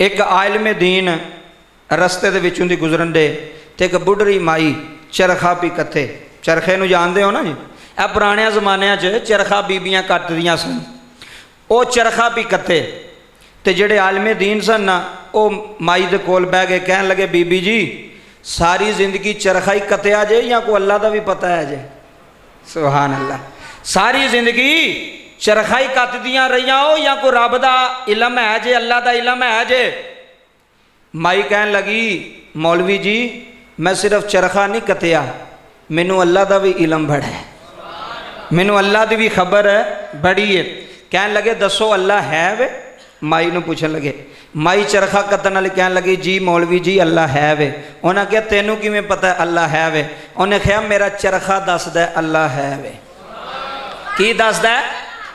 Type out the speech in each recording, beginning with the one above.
एक आलम दीन रस्ते दे विचों दी गुजरन दे ते एक बुढ़री माई चरखा पी कत्थे। चरखे नूं जानदे हो ना जी, ए पुराने जमानिਆਂ च चरखा बीबियां कट्टदियां सन। वो चरखा पी कत्थे ते जिहड़े आलम दीन सन ना वो माई दे कोल बह गए, कहन लगे बीबी जी सारी जिंदगी चरखा ही कत्या जे या कोई अल्लाह दा भी पता है जे? सुभान अल्लाह। सारी जिंदगी चरखा ही कतदियां रहियां हो या कोई रब दा इलम है जे, अल्लाह दा इलम है जे? माई कहन लगी मौलवी जी मैं सिर्फ चरखा नहीं कतया, मैनू अल्लाह दा भी इलम बड़ा है, मैनू अल्लाह दी भी खबर बड़ी है। कहन लगे दसो अल्लाह है वे? माई नूं पूछन लगे। माई चरखा कतन वाली कहन लगी जी मौलवी जी अल्लाह है वे। उन्हें कहा तेनू किवें पता है अल्लाह है वे? उन्हें कहा मेरा चरखा दसदा अल्लाह है वे। की दसदा?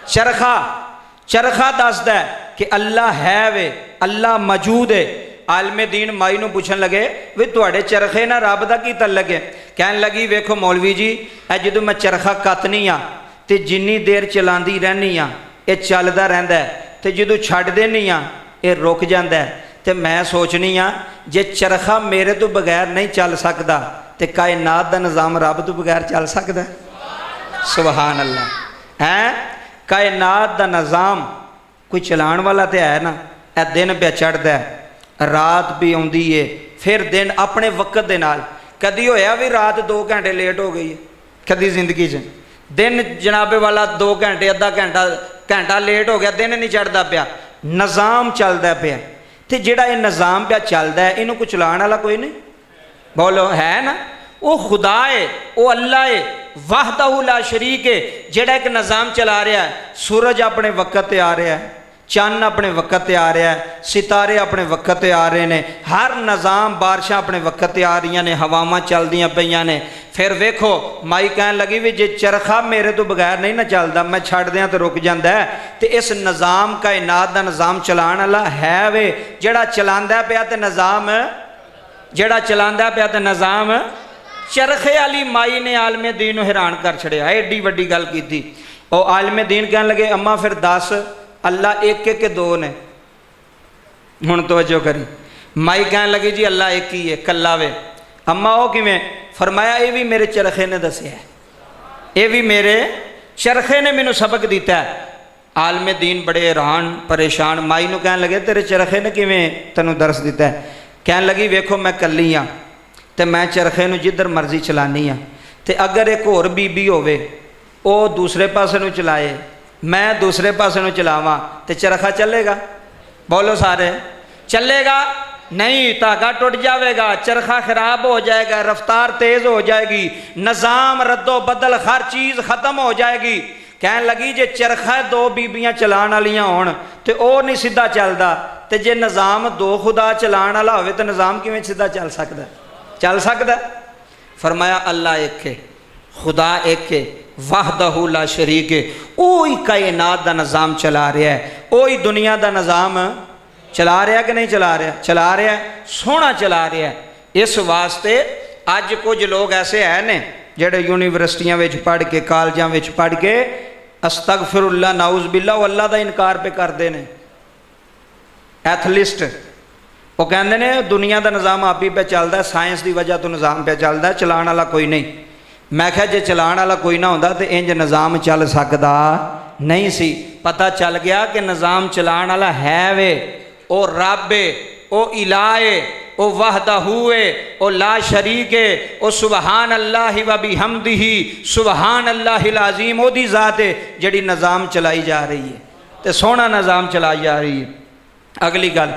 चरखा। चरखा दसदा कि अल्लाह है वे, अल्लाह मौजूद है। आलमे दीन माई नूं पूछन लगे वे तुहाडे चरखे ना रब दा की तल्लक है? कहन लगी वेखो मौलवी जी ए जदों मैं चरखा कतनी आ ते जिन्नी देर चलांदी रहनी आ ये चलदा रहिंदा है, ते जदों छड्ड देनी आ ये रुक जाता है। तो मैं सोचनी हाँ जे चरखा मेरे तो बगैर नहीं चल सकता तो कायनात का निज़ाम रब तो बगैर चल सकता है? सुभान अल्लाह। है कायनात का निज़ाम कोई चलाने वाला तो है ना। ए दिन पे चढ़ता है, रात भी आती है, फिर दिन अपने वक्त के नाल। कदी होया भी रात 2 घंटे लेट हो गई है? कदी जिंदगी च दिन जनाबे वाला 2 घंटे अद्धा घंटा लेट हो गया, दिन नहीं चढ़ता पाया, निज़ाम चलता पाया। तो जिहड़ा ये निज़ाम पे चलता है इनू कुछ चलाने वाला कोई नहीं? बोलो है ना? वो खुदा है, वो अल्लाह है, वहदहू ला शरीक है, जिहड़ा एक निज़ाम चला रहा है। सूरज अपने वक्त ते आ रहा है, चन्न अपने वक्त ते आ रहा है, सितारे अपने वक्त ते आ रहे हैं, हर निज़ाम बारिशां अपने वक्त ते आ रही ने, हवावां चलदियां पईयां ने। फिर वेखो माई कहन लगी भी जे चरखा मेरे तो बगैर नहीं ना चलता, मैं छड्ड दियां तो रुक जाता है। तो इस निज़ाम कायनात का निज़ाम चलाने वाला है वे, जिहड़ा चलांदा पिया ते निज़ाम, जिहड़ा चलांदा पिया ते निज़ाम। चरखे वाली माई ने आलमे दीन नूं हैरान कर छड़िया, एड्डी वड्डी गल कीती। और आलमे दीन कहन लगे अम्मा फिर दस अल्लाह एक एक के 2 ने? हुण तवज्जो करी। माई कहन लगी जी अल्लाह एक ही है, कल्ला वे। अम्मा वो किवें? फरमाया ये भी मेरे चरखे ने दसिया है, ये भी मेरे चरखे ने मैनू सबक दिता है। आलमे दीन बड़े हैरान परेशान। माई नूं कहन लगे तेरे चरखे ने किवें तैनूं दर्स दिता है? कहन लगी वेखो मैं कल्ली हाँ तो मैं चरखे नूं जिधर मर्जी चलानी हाँ, तो अगर एक होर बीबी होवे वो दूसरे पासे नूं चलाए, मैं दूसरे पासे नूं चलावां तो चरखा चलेगा? बोलो सारे, चलेगा नहीं, धागा टुट जाएगा, चरखा खराब हो जाएगा, रफ्तार तेज हो जाएगी, निज़ाम रद्दो बदल हर चीज़ खत्म हो जाएगी। कहन लगी जे चरखा 2 बीबियां चलाने वालियां होण ते ओह नहीं सीधा चलदा, तो जे निज़ाम 2 खुदा चलाने वाला होवे तो निज़ाम किवें सीधा चल सकदा? चल सकदा? फरमाया अल्लाह एक है, खुदा एक है, वहदहू ला शरीक है। वही कायनात का निज़ाम चला रहा है, वही दुनिया का निज़ाम चला रहा कि नहीं चला रहा? चला रहा है, सोहना चला रहा है। इस वास्ते अज कुछ लोग ऐसे है ने जिहड़े यूनिवर्सिटियां विच पढ़ के, कॉलेजां विच पढ़ के अस्तगफिरुल्लाह नाउज़ बिल्लाह वो अल्लाह का इनकार पे करते हैं। एथलिस्ट वो कहते हैं दुनिया का निज़ाम आप ही पे चलता है, साइंस की वजह तो निज़ाम पे चलता है, चलाने वाला कोई नहीं। मैं क्या जे चलाने वाला कोई ना होंदा तो इंज निज़ाम चल सकता नहीं सी। पता चल गया कि निज़ाम चलाने वाला है वे, ओ रब है, ओ इलाह है, ओ वहदहू है, ओ ला शरीक है, ओ सुबहान अल्लाह व बिहम्दिही सुबहान अल्लाहिल अज़ीम। ओदी ज़ात है जिहड़ी निज़ाम चलाई जा रही है, तो सोहना निज़ाम चलाई जा रही है। अगली गल